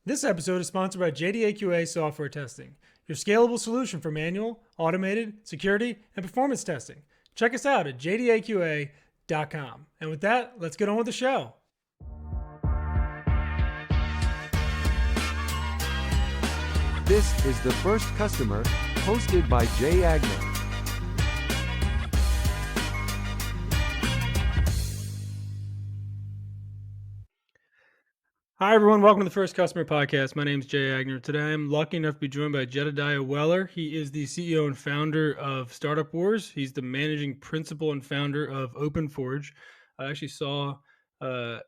This episode is sponsored by JDAQA Software Testing, your scalable solution for manual, automated, security, and performance testing. Check us out at jdaqa.com. And with that, let's get on with the show. This is The First Customer, hosted by Jay Agner. Hi, everyone. Welcome to the First Customer Podcast. My name is Jay Agner. Today, I'm lucky enough to be joined by Jedidiah Weller. He is the CEO and founder of Startup Wars. He's the managing principal and founder of OpenForge. I actually saw a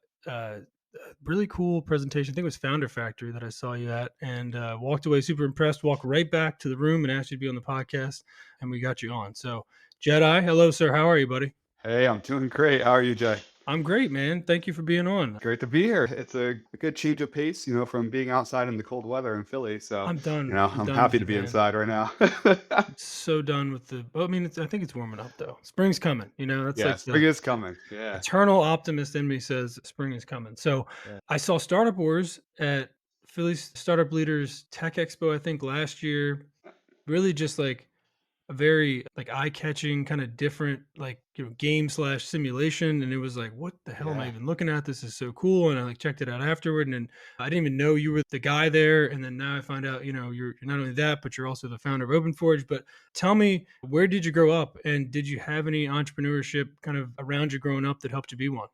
really cool presentation. I think it was Founder Factory that I saw you at, and walked away super impressed. Walked right back to the room and asked you to be on the podcast, and we got you on. So, Jedi, hello, sir. How are you, buddy? Hey, I'm doing great. How are you, Jay? I'm great, man. Thank you for being on. Great to be here. It's a good change of pace, from being outside in the cold weather in Philly. So, I'm done. I'm done happy with to be man. inside right now. So done with the. I mean, I think it's warming up though. Spring's coming. That's Yeah, like spring the is coming. Yeah. eternal optimist in me says spring is coming. So Yeah. I saw Startup Wars at Philly's Startup Leaders Tech Expo. I think last year. Really, just like a very like eye-catching kind of different game/simulation, and it was like, what the hell am I Yeah. even looking at? This is so cool. And I checked it out afterward, and then I didn't even know you were the guy there, and then now I find out you're not only that, but you're also the founder of OpenForge. But tell me, where did you grow up, and did you have any entrepreneurship kind of around you growing up that helped you be one?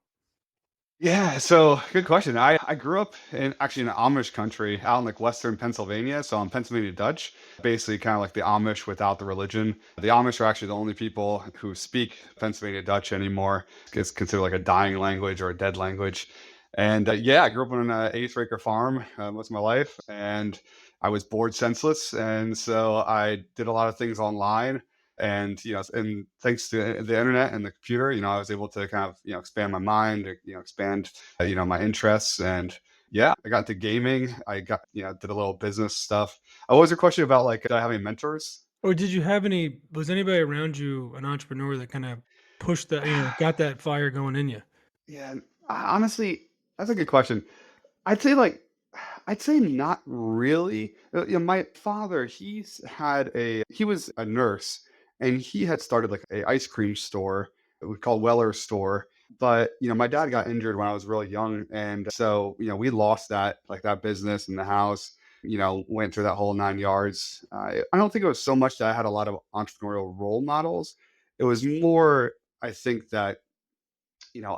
Yeah, so good question. I grew up in Amish country out in like Western Pennsylvania. So I'm Pennsylvania Dutch, basically kind of like the Amish without the religion. The Amish are actually the only people who speak Pennsylvania Dutch anymore. It's considered like a dying language or a dead language. And yeah, I grew up on an eighth acre farm most of my life, and I was bored senseless. And so I did a lot of things online. And thanks to the internet and the computer, I was able to kind of expand my mind, expand my interests. And yeah, I got into gaming. I got did a little business stuff. What was your question about, like, did I have any mentors? Or did you have any? Was anybody around you an entrepreneur that kind of pushed that, got that fire going in you? Yeah, honestly, that's a good question. I'd say like I'd say not really. My father, he was a nurse, and he had started like a ice cream store. It was called Weller store. But my dad got injured when I was really young, and so we lost that business and the house. Went through that whole 9 yards. I don't think it was so much that I had a lot of entrepreneurial role models. It was more, I think that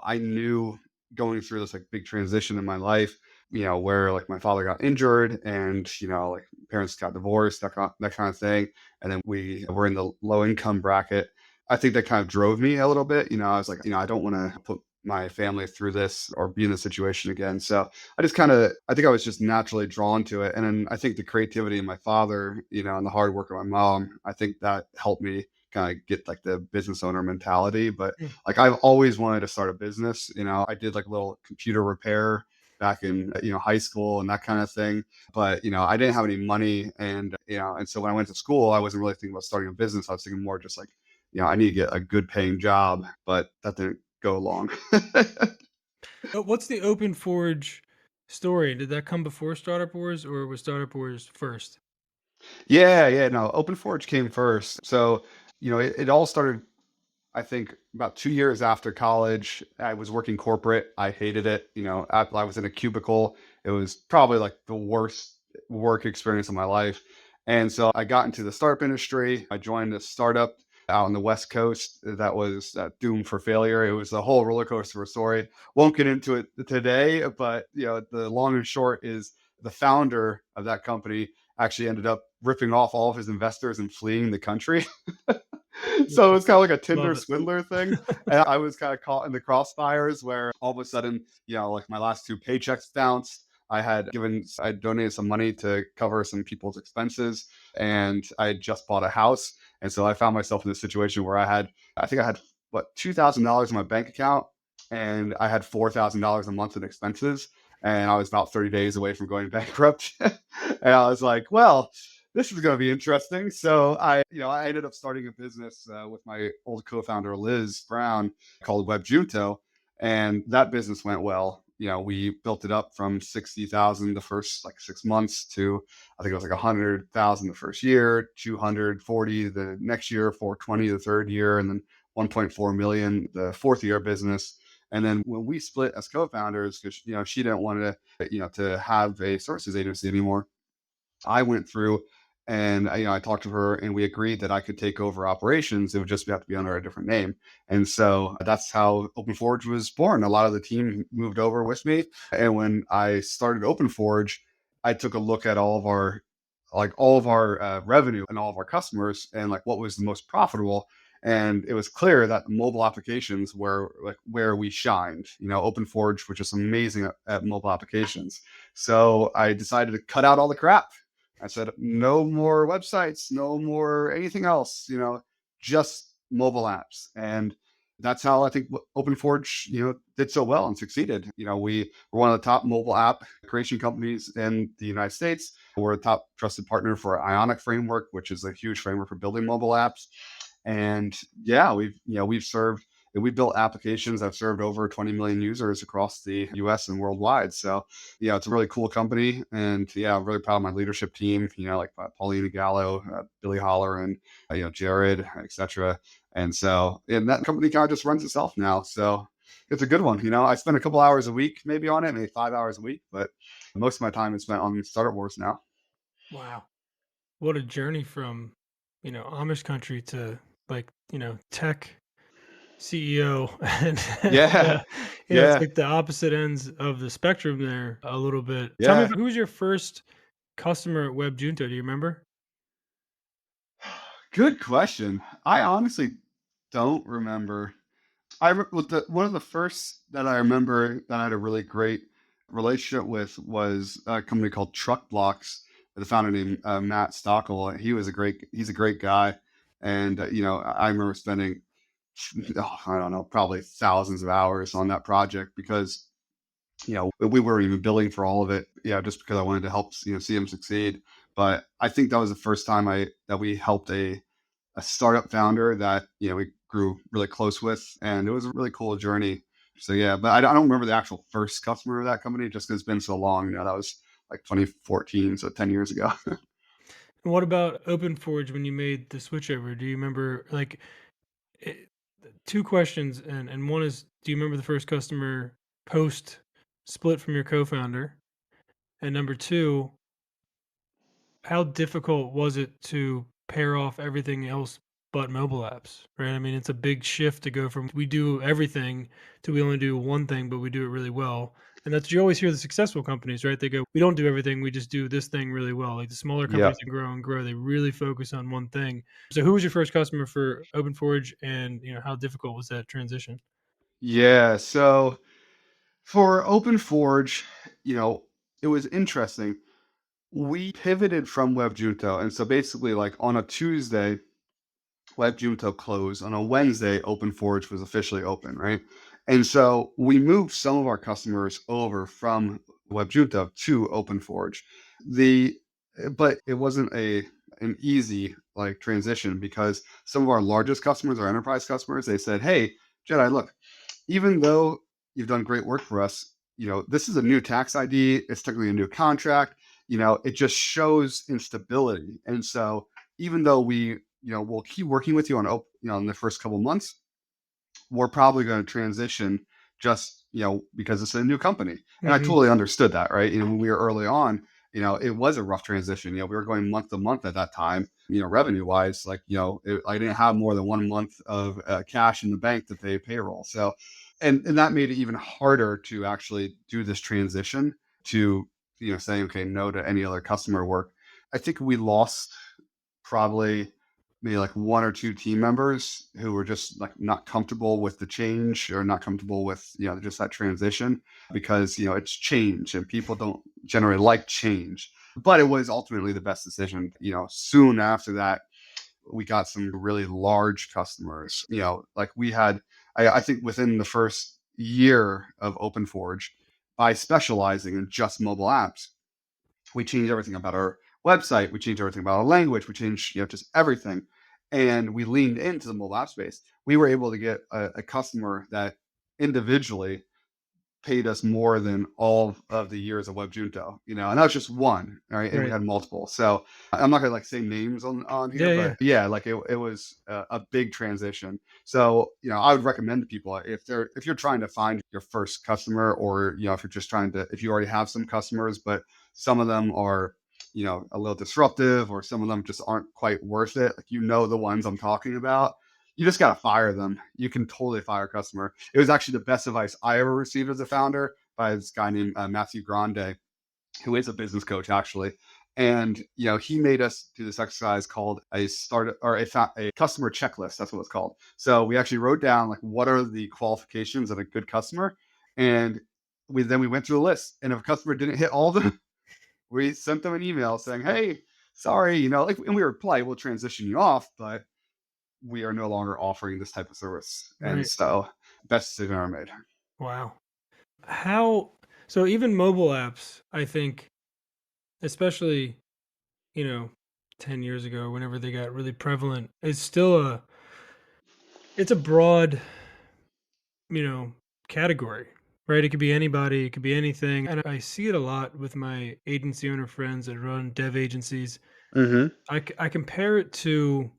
I knew going through this like big transition in my life, where like my father got injured and, like parents got divorced, that kind of thing. And then we were in the low income bracket. I think that kind of drove me a little bit. I was like, I don't want to put my family through this or be in this situation again. So I think I was just naturally drawn to it. And then I think the creativity in my father, and the hard work of my mom, I think that helped me kind of get like the business owner mentality. But Mm. like I've always wanted to start a business. I did like a little computer repair back in high school and that kind of thing. But I didn't have any money, and so when I went to school, I wasn't really thinking about starting a business. I was thinking more just like, I need to get a good paying job, but that didn't go long. What's the OpenForge story? Did that come before Startup Wars, or was Startup Wars first? Yeah, no, OpenForge came first. So, it all started, I think, about 2 years after college. I was working corporate. I hated it. I was in a cubicle. It was probably like the worst work experience of my life. And so I got into the startup industry. I joined a startup out on the West Coast that was doomed for failure. It was a whole roller coaster of a story. Won't get into it today, but the long and short is the founder of that company actually ended up ripping off all of his investors and fleeing the country. So it was kind of like a Tinder Love it. swindler thing. And I was kind of caught in the crossfires where all of a sudden, like my last two paychecks bounced. I donated some money to cover some people's expenses, and I had just bought a house. And so I found myself in this situation where I think I had what, $2,000 in my bank account, and I had $4,000 a month in expenses. And I was about 30 days away from going bankrupt. And I was like, well, this is going to be interesting. So I ended up starting a business with my old co-founder, Liz Brown, called Webjunto. And that business went well. we built it up from 60,000 the first like 6 months to, I think it was like 100,000 the first year, 240 the next year, 420 the third year, and then 1.4 million the fourth year of business. And then when we split as co-founders, because she didn't want to have a services agency anymore, I went through and I talked to her and we agreed that I could take over operations. It would just have to be under a different name. And so that's how OpenForge was born. A lot of the team moved over with me. And when I started OpenForge, I took a look at all of our revenue and all of our customers and like what was the most profitable. And it was clear that mobile applications were like where we shined. OpenForge, which is amazing at mobile applications. So I decided to cut out all the crap. I said, no more websites, no more anything else, just mobile apps. And that's how I think OpenForge, did so well and succeeded. We were one of the top mobile app creation companies in the United States. We're a top trusted partner for Ionic framework, which is a huge framework for building mobile apps. And yeah, we've served and we built applications that have served over 20 million users across the US and worldwide. So yeah, it's a really cool company. And yeah, I'm really proud of my leadership team, like Paulina Gallo, Billy Holler, and Jared, etc. And that company kind of just runs itself now. So it's a good one. I spend a couple hours a week maybe on it, maybe 5 hours a week, but most of my time is spent on Startup Wars now. Wow. What a journey from, Amish country to like, tech CEO. And Yeah. it's Yeah. like the opposite ends of the spectrum there a little bit. Tell me Yeah. about who was your first customer at Webjunto? Do you remember? Good question. I honestly don't remember. One of the first that I remember that I had a really great relationship with was a company called Truck Blocks. The founder named Matt Stockel. He's a great guy, and I remember spending I don't know, probably thousands of hours on that project because we weren't even billing for all of it. Yeah, just because I wanted to help see him succeed. But I think that was the first time I that we helped a startup founder that we grew really close with, and it was a really cool journey. So yeah, but I don't remember the actual first customer of that company just because it's been so long. That was like 2014, so 10 years ago. And what about OpenForge when you made the switch over? Do you remember like it, two questions and one is do you remember the first customer post split from your co-founder? And number two, how difficult was it to pair off everything else but mobile apps, right? I mean, it's a big shift to go from we do everything to we only do one thing, but we do it really well. And that's you always hear the successful companies, right? They go, we don't do everything, we just do this thing really well. Like the smaller Yeah. companies that grow and grow, they really focus on one thing. So who was your first customer for OpenForge and how difficult was that transition? Yeah. So for OpenForge, it was interesting. We pivoted from Webjunto, and so basically, like on a Tuesday, Webjunto closed. On a Wednesday, OpenForge was officially open, right? And so we moved some of our customers over from Webjunto to OpenForge. The but it wasn't an easy like transition because some of our largest customers, our enterprise customers, they said, "Hey, Jedi, look, even though you've done great work for us, this is a new tax ID. It's technically a new contract. It just shows instability. And so even though we'll keep working with you in the first couple months, we're probably going to transition just, because it's a new company." And I Hmm. totally understood that, right? When we were early on, it was a rough transition. We were going month to month at that time, revenue wise, like, I didn't have more than 1 month of cash in the bank to pay payroll. So, and that made it even harder to actually do this transition to, saying, okay, no to any other customer work. I think we lost probably maybe like one or two team members who were just like not comfortable with the change or not comfortable with just that transition because it's change and people don't generally like change, but it was ultimately the best decision. Soon after that we got some really large customers. Like we had, I think within the first year of OpenForge, by specializing in just mobile apps, we changed everything about our website. We changed everything about our language. We changed, just everything. And we leaned into the mobile app space. We were able to get a customer that individually paid us more than all of the years of Webjunto, and that was just one, right? And we Right. had multiple. So I'm not gonna like say names on here, Yeah, but yeah. yeah, like it was a big transition. So I would recommend to people if you're trying to find your first customer, or if you're just trying to if you already have some customers, but some of them are a little disruptive, or some of them just aren't quite worth it. Like the ones I'm talking about. You just gotta fire them. You can totally fire a customer. It was actually the best advice I ever received as a founder by this guy named Matthew Grande, who is a business coach actually. And he made us do this exercise called a customer checklist. That's what it's called. So we actually wrote down like what are the qualifications of a good customer, and we went through a list. And if a customer didn't hit all of them, we sent them an email saying, "Hey, sorry, and we were polite. We'll transition you off, but we are no longer offering this type of service." And Right. so, best decision I ever made. Wow. How so even mobile apps, I think, especially, you know, 10 years ago, whenever they got really prevalent, it's a broad, you know, category, right? It could be anybody, it could be anything. And I see it a lot with my agency owner friends that run dev agencies. Hmm. I compare it to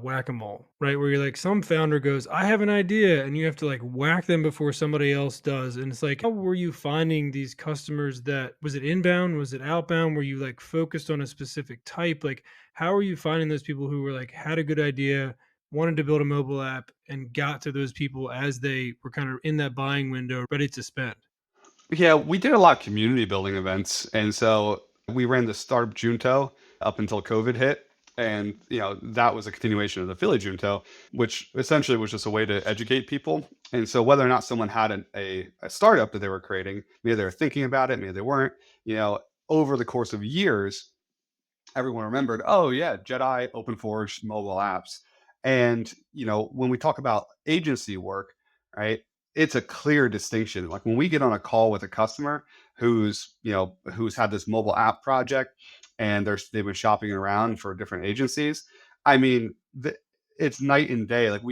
whack-a-mole, right? Where you're like, some founder goes, I have an idea, and you have to like whack them before somebody else does. And it's like, how were you finding these customers? That was it inbound? Was it outbound? Were you like focused on a specific type? Like, how are you finding those people who were like had a good idea, wanted to build a mobile app, and got to those people as they were kind of in that buying window, ready to spend? Yeah, we did a lot of community building events, and so we ran the Startup Junto up until COVID hit, and that was a continuation of the Philly Junto, which essentially was just a way to educate people. And so whether or not someone had a startup that they were creating, maybe they were thinking about it, maybe they weren't, over the course of years, everyone remembered, oh yeah, Jedi open forge mobile apps. And when we talk about agency work, right, it's a clear distinction. Like when we get on a call with a customer who's had this mobile app project, and they've been shopping around for different agencies. I mean, it's night and day. Like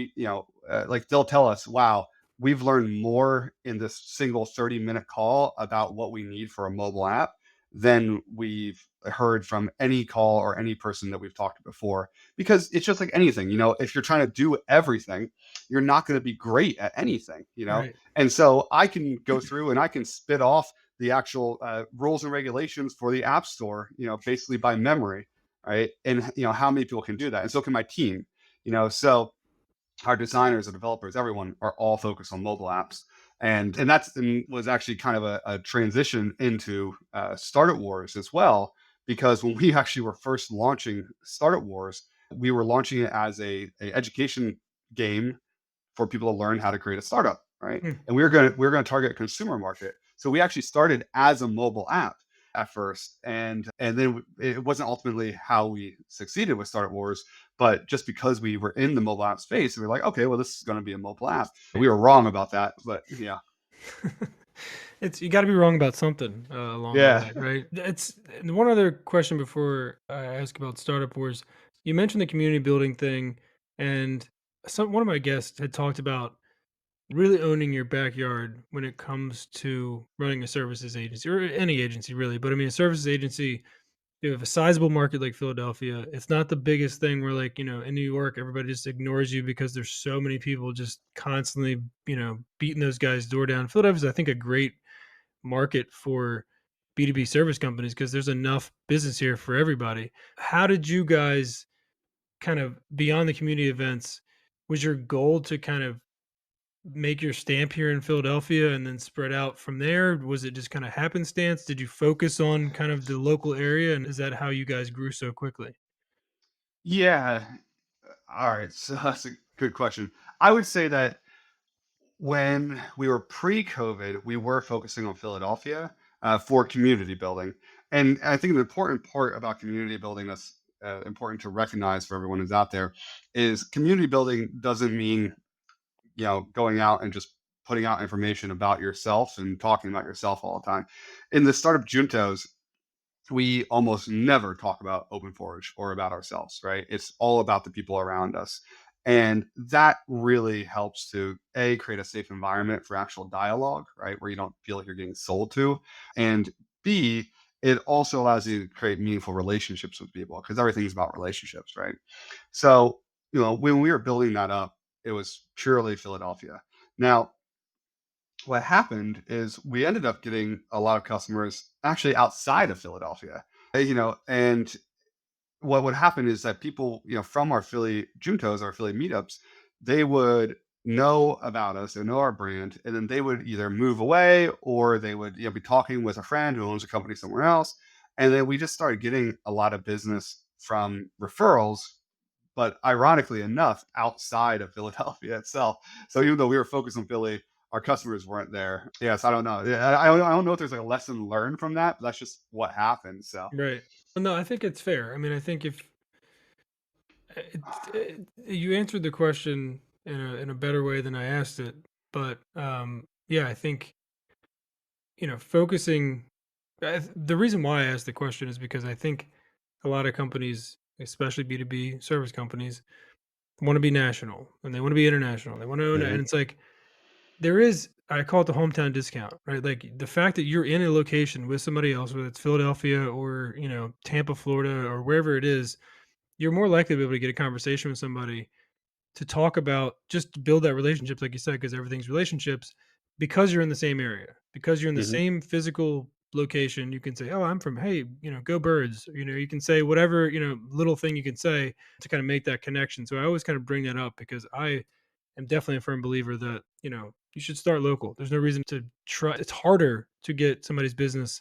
like they'll tell us, wow, we've learned more in this single 30-minute call about what we need for a mobile app than we've heard from any call or any person that we've talked to before. Because it's just like anything, if you're trying to do everything, you're not going to be great at anything. Right. And so I can go through and I can spit off the actual rules and regulations for the app store, basically by memory, right? And how many people can do that, and so can my team. So our designers, the developers, everyone are all focused on mobile apps. And that's was actually kind of a transition into Startup Wars as well, because when we actually were first launching Startup Wars, we were launching it as a education game for people to learn how to create a startup, right? Hmm. And we were going to target a consumer market. So we actually started as a mobile app at first, and then it wasn't ultimately how we succeeded with Startup Wars, but just because we were in the mobile app space, we were like, okay, well, this is going to be a mobile app. We were wrong about that, but yeah, It's you got to be wrong about something along the yeah. way, right? It's and one other question before I ask about Startup Wars. You mentioned the community building thing, and one of my guests had talked about really owning your backyard when it comes to running a services agency or any agency really. But I mean, a services agency, you have a sizable market like Philadelphia. It's not the biggest thing where, like, in New York, everybody just ignores you because there's so many people just constantly, beating those guys' door down. Philadelphia's, I think, a great market for B2B service companies because there's enough business here for everybody. How did you guys kind of beyond the community events? Was your goal to kind of make your stamp here in Philadelphia and then spread out from there? Was it just kind of happenstance? Did you focus on kind of the local area? And is that how you guys grew so quickly? Yeah. All right. So that's a good question. I would say that when we were pre-COVID, we were focusing on Philadelphia for community building. And I think the important part about community building that's important to recognize for everyone who's out there is community building doesn't mean, going out and just putting out information about yourself and talking about yourself all the time. In the startup juntos, we almost never talk about OpenForge or about ourselves, right? It's all about the people around us. And that really helps to create a safe environment for actual dialogue, right? Where you don't feel like you're getting sold to. And B, it also allows you to create meaningful relationships with people because everything's about relationships, right? So, when we were building that up, it was purely Philadelphia. Now, what happened is we ended up getting a lot of customers actually outside of Philadelphia, and what would happen is that people, from our Philly Juntos, our Philly meetups, they would know about us, they know our brand, and then they would either move away or they would, be talking with a friend who owns a company somewhere else. And then we just started getting a lot of business from referrals, but ironically enough, outside of Philadelphia itself. So even though we were focused on Philly, our customers weren't there. Yes, I don't know. Yeah, I don't know if there's like a lesson learned from that, but that's just what happened. So Right. Well, no, I think it's fair. I mean, I think if you answered the question in a better way than I asked it, but yeah, I think focusing. The reason why I asked the question is because I think a lot of companies, especially B2B service companies, want to be national and they want to be international. They want to own it, and Mhm. it's like there is. I call it the hometown discount, right? Like the fact that you're in a location with somebody else, whether it's Philadelphia or Tampa, Florida, or wherever it is, you're more likely to be able to get a conversation with somebody to talk about just to build that relationships, like you said, because everything's relationships, because you're in the same area, because you're in the Mhm. same physical location. You can say, oh, I'm from, hey, go birds. You can say whatever, little thing you can say to kind of make that connection. So I always kind of bring that up because I am definitely a firm believer that, you should start local. There's no reason to try. It's harder to get somebody's business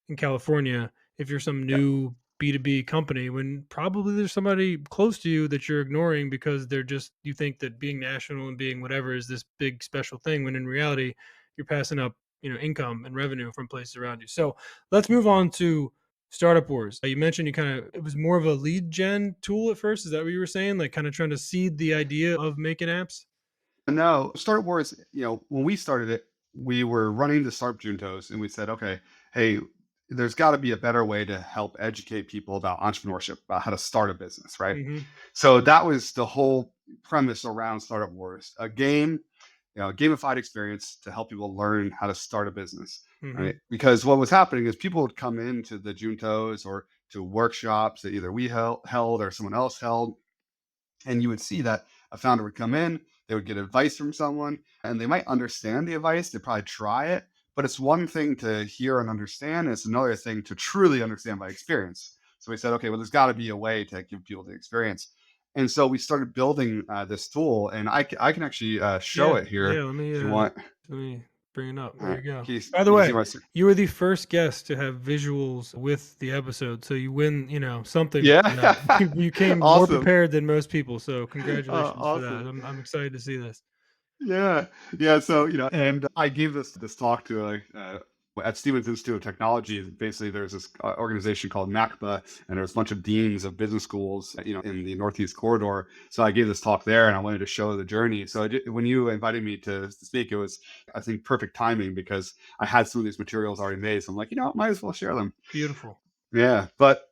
in California if you're some Yeah. new B2B company when probably there's somebody close to you that you're ignoring because you think that being national and being whatever is this big special thing when in reality you're passing up, income and revenue from places around you. So let's move on to Startup Wars. You mentioned it was more of a lead gen tool at first. Is that what you were saying? Like kind of trying to seed the idea of making apps? No, Startup Wars, when we started it, we were running the Startup Juntos and we said, okay, hey, there's got to be a better way to help educate people about entrepreneurship, about how to start a business, right? Mm-hmm. So that was the whole premise around Startup Wars, a game, a gamified experience to help people learn how to start a business, Mm-hmm. right? Because what was happening is people would come into the Juntos or to workshops that either we held or someone else held, and you would see that a founder would come in, they would get advice from someone, and they might understand the advice, they'd probably try it. But it's one thing to hear and understand, and it's another thing to truly understand by experience. So we said, okay, well, there's got to be a way to give people the experience. And so we started building this tool, and I can actually show Yeah, it here yeah. Let me if you want. let me bring it up. All There right, you go. can you, By the can you see way, my? you were the first guest to have visuals with the episode, so you win. Something from that. Yeah, You came more awesome, prepared than most people, so congratulations for that. awesome. I'm excited to see this. Yeah, yeah. So and I gave this talk to at Stevens Institute of Technology. Basically, there's this organization called NACBA, and there's a bunch of deans of business schools, in the Northeast corridor. So I gave this talk there, and I wanted to show the journey. So when you invited me to speak, it was, I think, perfect timing because I had some of these materials already made. So I'm like, might as well share them. Beautiful. Yeah, but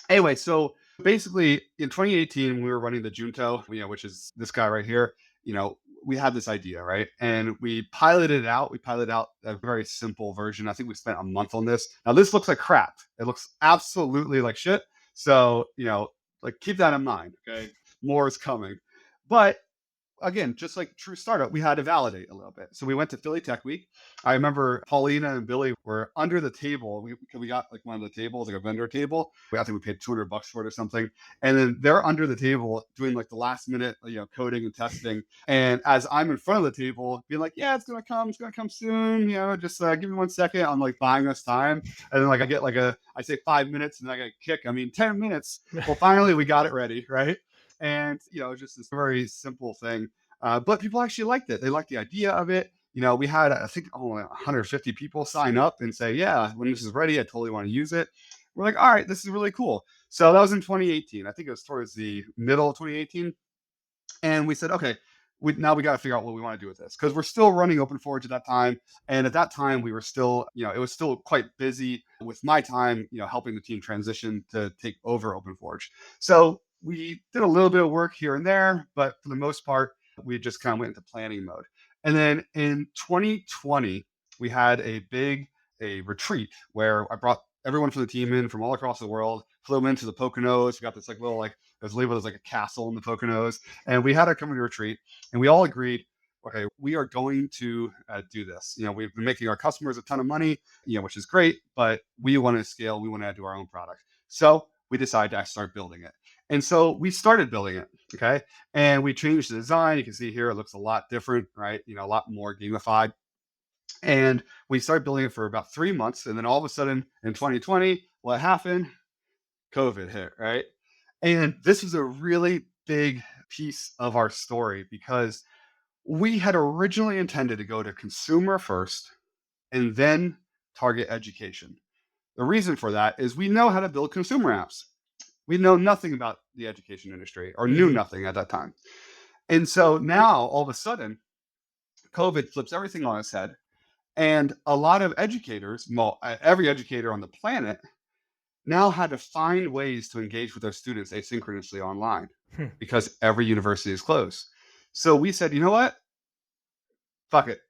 anyway, so basically in 2018, we were running the Junto, which is this guy right here. You know, we had this idea, right? And we piloted it out. We piloted out a very simple version. I think we spent a month on this. Now, this looks like crap. It looks absolutely like shit. So, like keep that in mind. Okay. More is coming. But again, just like true startup, we had to validate a little bit. So we went to Philly Tech Week. I remember Paulina and Billy were under the table. We got like one of the tables, like a vendor table. I think we paid $200 for it or something. And then they're under the table doing like the last minute, coding and testing. And as I'm in front of the table, being like, yeah, it's gonna come soon. Just give me 1 second. I'm like buying us time. And then like I get I say 5 minutes and I get a kick. I mean, 10 minutes. Well, finally we got it ready, right? And just this very simple thing, but people actually liked it. They liked the idea of it. We had, I think, only 150 people sign up and say, yeah, when this is ready, I totally want to use it. We're like, all right, this is really cool. So that was in 2018. I think it was towards the middle of 2018. And we said, okay, now we got to figure out what we want to do with this because we're still running Open Forge at that time. And at that time, we were still, it was still quite busy with my time, helping the team transition to take over Open Forge. So we did a little bit of work here and there, but for the most part, we just kind of went into planning mode. And then in 2020, we had a retreat where I brought everyone from the team in from all across the world, flew them into the Poconos. We got this like little like it was labeled as like a castle in the Poconos, and we had a community retreat, and we all agreed, okay, we are going to do this. We've been making our customers a ton of money, which is great, but we want to scale. We want to do our own product. So we decided to start building it. And so we started building it. Okay. And we changed the design. You can see here, it looks a lot different, right? A lot more gamified. And we started building it for about 3 months. And then all of a sudden in 2020, what happened? COVID hit, right? And this was a really big piece of our story because we had originally intended to go to consumer first and then target education. The reason for that is we know how to build consumer apps. We know nothing about the education industry or knew Mhm. nothing at that time. And so now all of a sudden, COVID flips everything on its head. And a lot of educators, well, every educator on the planet now had to find ways to engage with their students asynchronously online Hmm. because every university is closed. So we said, you know what? Fuck it.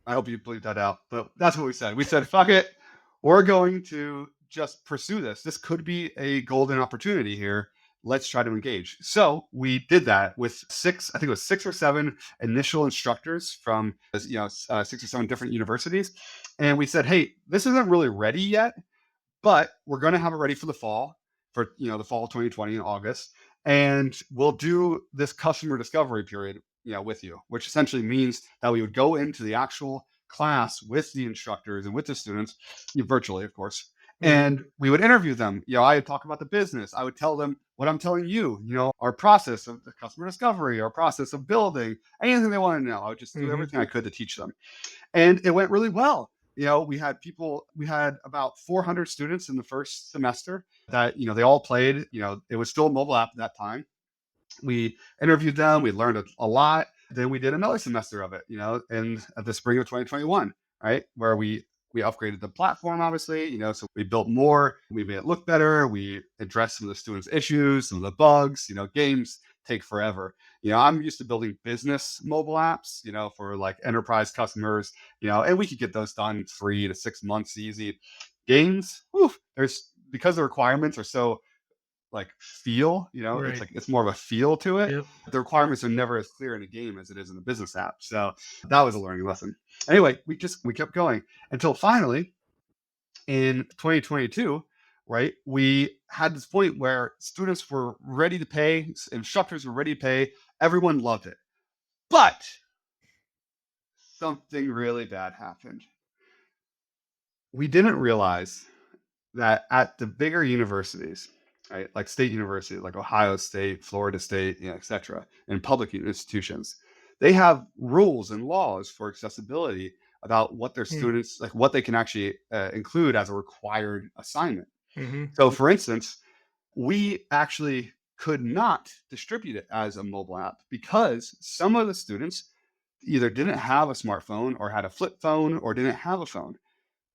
I hope you bleep that out, but that's what we said. We said, fuck it. We're going to just pursue this. This could be a golden opportunity here. Let's try to engage. So we did that with I think it was 6 or 7 initial instructors from 6 or 7 different universities. And we said, hey, this isn't really ready yet, but we're going to have it ready for the fall, for the fall of 2020 in August, and we'll do this customer discovery period, with you, which essentially means that we would go into the actual class with the instructors and with the students, virtually, of course, Mhm. and we would interview them. I would talk about the business. I would tell them what I'm telling you, our process of the customer discovery, our process of building, anything they want to know. I would just do Mhm. everything I could to teach them, and it went really well. We had about 400 students in the first semester that, they all played. It was still a mobile app at that time. We interviewed them, we learned a lot. Then we did another semester of it, in at the spring of 2021, right? Where we upgraded the platform, obviously, so we built more, we made it look better, we addressed some of the students' issues, some of the bugs. Games take forever. I'm used to building business mobile apps, for like enterprise customers, and we could get those done 3 to 6 months easy. Games, whew, there's because the requirements are so like it's Right. like it's more of a feel to it. Yep. The requirements are never as clear in a game as it is in a business app. So that was a learning lesson. Anyway, we kept going until finally in 2022, right? We had this point where students were ready to pay, instructors were ready to pay, everyone loved it. But something really bad happened. We didn't realize that at the bigger universities, right, like state universities, like Ohio State, Florida State, etc., and public institutions, they have rules and laws for accessibility about what their Hmm. students, like what they can actually include as a required assignment. Mhm. So, for instance, we actually could not distribute it as a mobile app because some of the students either didn't have a smartphone or had a flip phone or didn't have a phone,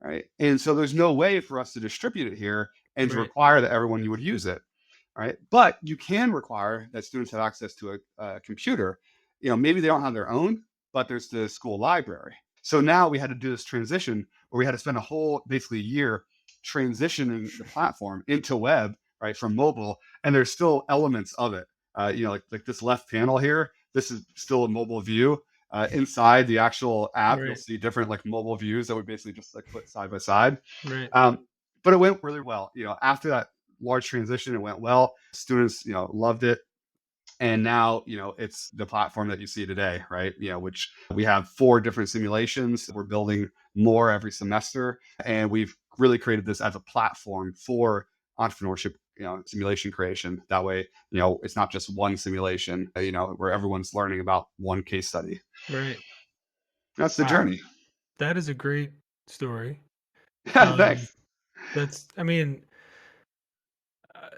right? And so there's no way for us to distribute it here and to Right. require that everyone you would use it, right? But you can require that students have access to a computer. Maybe they don't have their own, but there's the school library. So now we had to do this transition where we had to spend a whole basically year transitioning the platform into web, right, from mobile, and there's still elements of it. Like this left panel here, this is still a mobile view. Inside the actual app, you'll Right. see different like mobile views that we basically just like put side by side. Right. But it went really well. After that large transition, it went well. Students, loved it. And now, it's the platform that you see today, right? Which we have 4 different simulations. We're building more every semester. And we've really created this as a platform for entrepreneurship, simulation creation. That way, it's not just one simulation, where everyone's learning about one case study. Right. That's the Wow. journey. That is a great story. Um, Thanks. I mean, uh,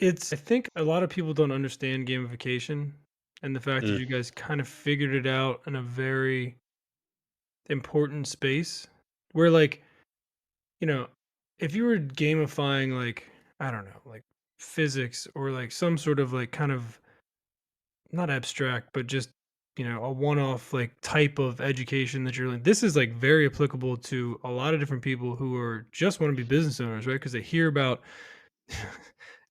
I think a lot of people don't understand gamification and the fact that Mm, you guys kind of figured it out in a very important space where, like, you know, if you were gamifying, like, I don't know, like physics or like some sort of like kind of not abstract, but just a one-off like type of education that you're like this is like very applicable to a lot of different people who are just want to be business owners, right? Because they hear about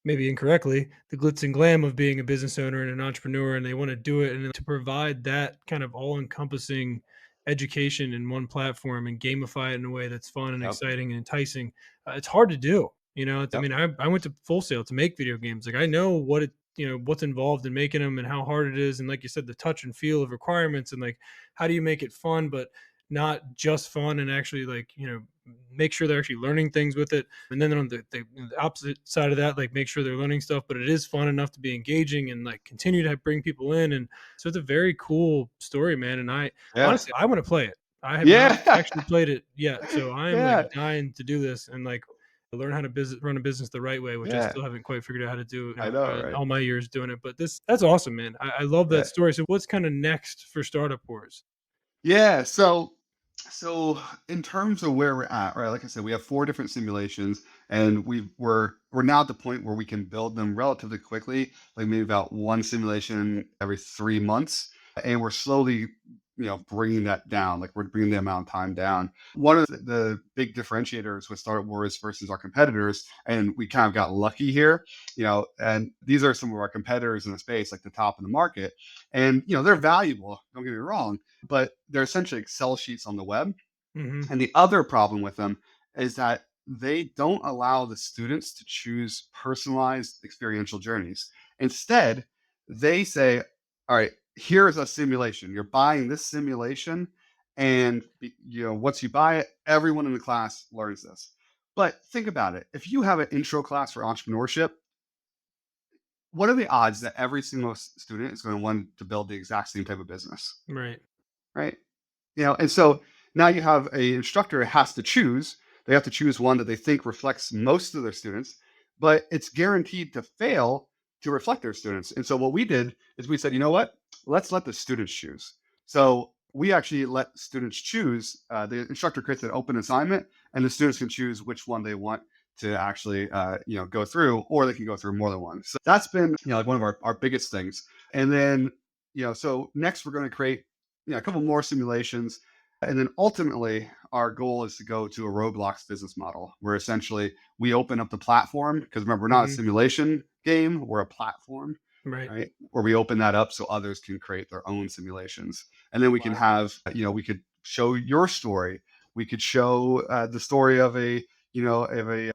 maybe incorrectly, the glitz and glam of being a business owner and an entrepreneur, and they want to do it. And then to provide that kind of all encompassing education in one platform and gamify it in a way that's fun and Yep. exciting and enticing, it's hard to do. I Yep. mean, I went to Full Sail to make video games. Like I know what's involved in making them and how hard it is. And like you said, the touch and feel of requirements and like, how do you make it fun, but not just fun and actually like, make sure they're actually learning things with it. And then on the opposite side of that, like make sure they're learning stuff, but it is fun enough to be engaging and like continue to bring people in. And so it's a very cool story, man. And I Yeah. honestly, I want to play it. I have not Yeah. actually played it yet. So I am like Yeah. dying to do this and like learn how to run a business the right way, which I Yeah. still haven't quite figured out how to do, I know, right? all my years doing it. But that's awesome, man. I love Yeah. that story. So what's kind of next for Startup Wars? Yeah. So in terms of where we're at, right? Like I said, we have 4 different simulations, and we're now at the point where we can build them relatively quickly, like maybe about one simulation every 3 months, and we're slowly, bringing that down. Like we're bringing the amount of time down. One of the big differentiators with Startup Wars versus our competitors, and we kind of got lucky here, and these are some of our competitors in the space, like the top of the market, and they're valuable. Don't get me wrong, but they're essentially Excel sheets on the web. Hmm. And the other problem with them is that they don't allow the students to choose personalized experiential journeys. Instead, they say, all right, here's a simulation. You're buying this simulation. And once you buy it, everyone in the class learns this. But think about it. If you have an intro class for entrepreneurship, what are the odds that every single student is going to want to build the exact same type of business? Right. Right? And so now you have a instructor has to choose. They have to choose one that they think reflects most of their students, but it's guaranteed to fail to reflect their students. And so what we did is we said, you know what? Let's let the students choose. So we actually let students choose. The instructor creates an open assignment, and the students can choose which one they want to actually, go through, or they can go through more than one. So that's been, like one of our biggest things. And then, so next we're going to create, a couple more simulations. And then ultimately, our goal is to go to a Roblox business model where essentially we open up the platform, because remember, we're not a Hmm. simulation game, we're a platform, Right. right? Where we open that up so others can create their own simulations. And then we can Wow. have, we could show your story. We could show the story of a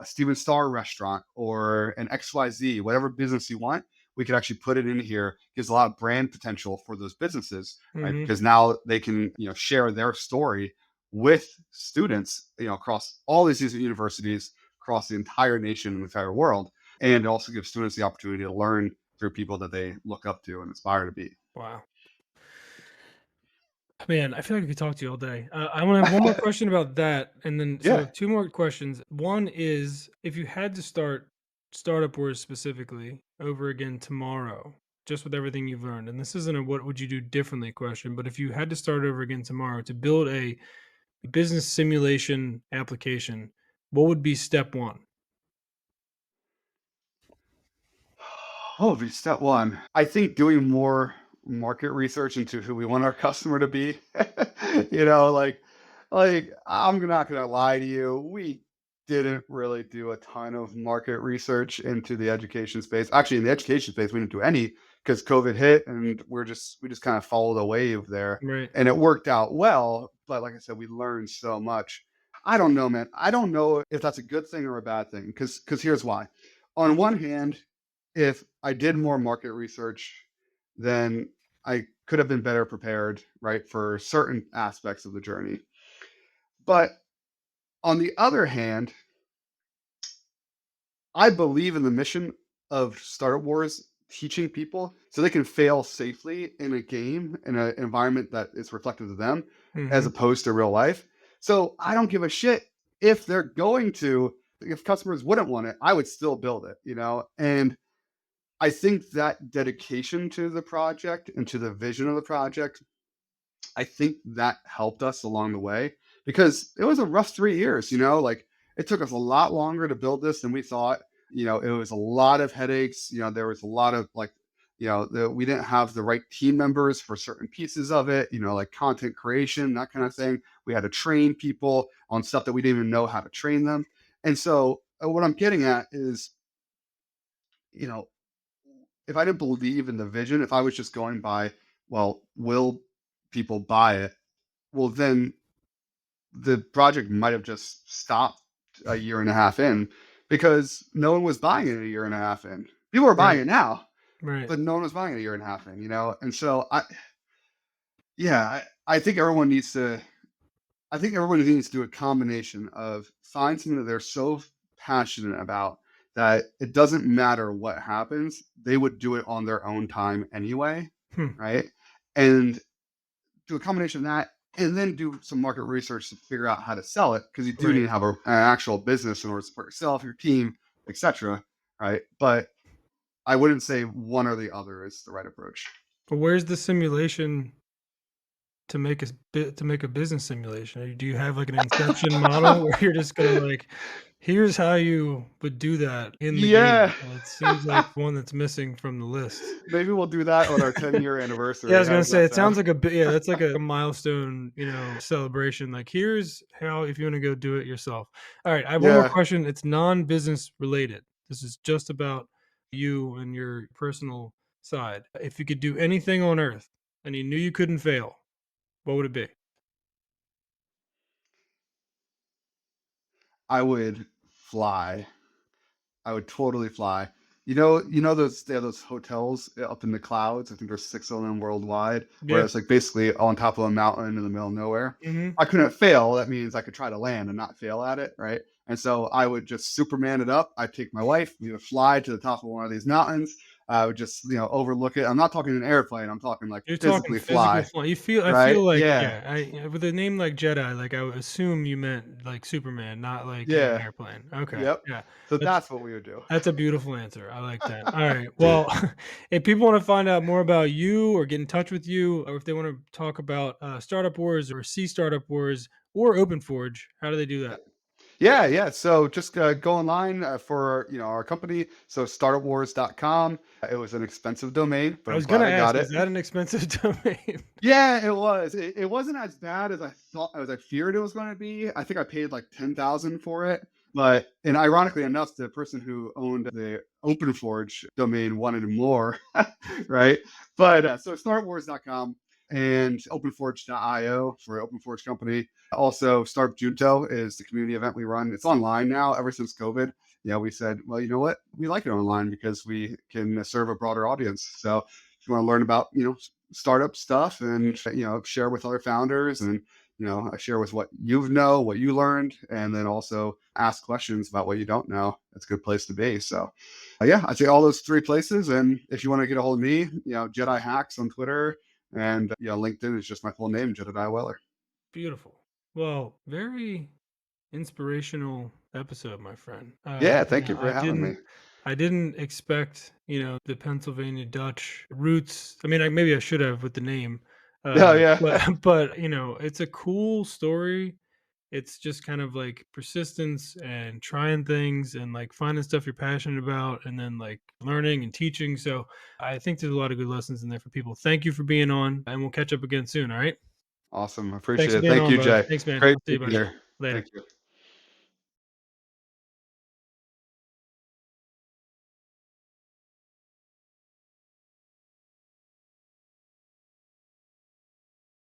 Steven Starr restaurant or an XYZ, whatever business you want. We could actually put it in here. Gives a lot of brand potential for those businesses, right? Hmm. Because now they can, share their story with students, across all these different universities, across the entire nation and the entire world. And it also gives students the opportunity to learn through people that they look up to and aspire to be. Wow. Man, I feel like I could talk to you all day. I want to have one more question about that, and then so I Yeah. have two more questions. One is, if you had to start Startup Wars specifically over again tomorrow, just with everything you've learned, and this isn't a what would you do differently question, but if you had to start over again tomorrow to build a business simulation application, what would be step one? Oh, it'd be step one. I think doing more market research into who we want our customer to be. Like I'm not gonna lie to you. We didn't really do a ton of market research into the education space. Actually, in the education space, we didn't do any because COVID hit, and we just kind of followed a wave there, Right. and it worked out well. But like I said, we learned so much. I don't know, man. I don't know if that's a good thing or a bad thing. Because here's why. On one hand, if I did more market research, then I could have been better prepared, right, for certain aspects of the journey. But on the other hand, I believe in the mission of Star Wars teaching people so they can fail safely in a game, in an environment that is reflective of them, as Hmm. opposed to real life. So I don't give a shit if they're going to, if customers wouldn't want it, I would still build it. And I think that dedication to the project and to the vision of the project, I think that helped us along the way because it was a rough 3 years, like it took us a lot longer to build this than we thought. it was a lot of headaches. There was a lot of like, we didn't have the right team members for certain pieces of it, like content creation, that kind of thing. We had to train people on stuff that we didn't even know how to train them. And so what I'm getting at is, you know, if I didn't believe in the vision, if I was just going by, well, will people buy it? Well, then the project might have just stopped a year and a half in because no one was buying it a year and a half in. People are Right. buying it now, Right. but no one was buying it a year and a half in. And so yeah, I think everyone needs to. I think everyone needs to do a combination of find something that they're so passionate about that it doesn't matter what happens, they would do it on their own time anyway, Hmm. right? And do a combination of that, and then do some market research to figure out how to sell it because you do need Right. to have an actual business in order to support yourself, your team, etc. Right? But I wouldn't say one or the other is the right approach. But where's the simulation to make to make a business simulation? Do you have like an inception model where you're just gonna like, here's how you would do that in the game? Yeah. It seems like one that's missing from the list. Maybe we'll do that on our 10-year Yeah, I anniversary. was How gonna does say that it sound? sounds like yeah, that's like a milestone, celebration. Like, here's how if you want to go do it yourself. All right, I have one more Yeah. question. It's non-business related. This is just about you and your personal side. If you could do anything on earth and you knew you couldn't fail, what would it be? I would fly. I would totally fly. Those they have those hotels up in the clouds. I think there's 6 of them worldwide, where Yeah. it's like basically on top of a mountain in the middle of nowhere. Mhm. I couldn't fail. That means I could try to land and not fail at it, right? And so I would just Superman it up. I'd take my wife, we would fly to the top of one of these mountains. I would just, overlook it. I'm not talking an airplane. I'm talking like You're talking physically physical fly, flight. I right? feel like, Yeah. yeah, with a name like Jedi, like I would assume you meant like Superman, not like in an Yeah. airplane. Okay. Yep. Yeah. So That's that's what we would do. That's a beautiful answer. I like that. All right. Well, if people want to find out more about you or get in touch with you, or if they want to talk about Startup Wars or see Startup Wars or OpenForge, how do they do that? Yeah, yeah. So just go online for our company. So startupwars.com. It was an expensive domain, but I I'm was gonna glad I got ask, it. is that an expensive domain? Yeah, it was. It wasn't as bad as I thought, as I feared it was going to be. I think I paid like 10,000 for it. But and ironically enough, the person who owned the OpenForge domain wanted more, right? But so startupwars.com and openforge.io for OpenForge company. Also, Startup Junto is the community event we run. It's online now ever since COVID. Yeah, we said, well, you know what? We like it online because we can serve a broader audience. So if you want to learn about, startup stuff and, share with other founders and, share with what you learned, and then also ask questions about what you don't know. That's a good place to be. So, yeah, I'd say all those three places. And if you want to get a hold of me, Jedi Hacks on Twitter and, LinkedIn is just my full name, Jedidiah Weller. Beautiful. Well, very inspirational episode, my friend. Yeah, thank you for having me. I didn't expect, the Pennsylvania Dutch roots. I mean, maybe I should have with the name, Oh, yeah. but but it's a cool story. It's just kind of like persistence and trying things and like finding stuff you're passionate about and then like learning and teaching. So I think there's a lot of good lessons in there for people. Thank you for being on, and we'll catch up again soon. All right. Awesome. I Thanks appreciate for it. being Thank on, you, bud. Jay. Thanks, man. Great I'll see to you, be buddy. here. Later. Thank you.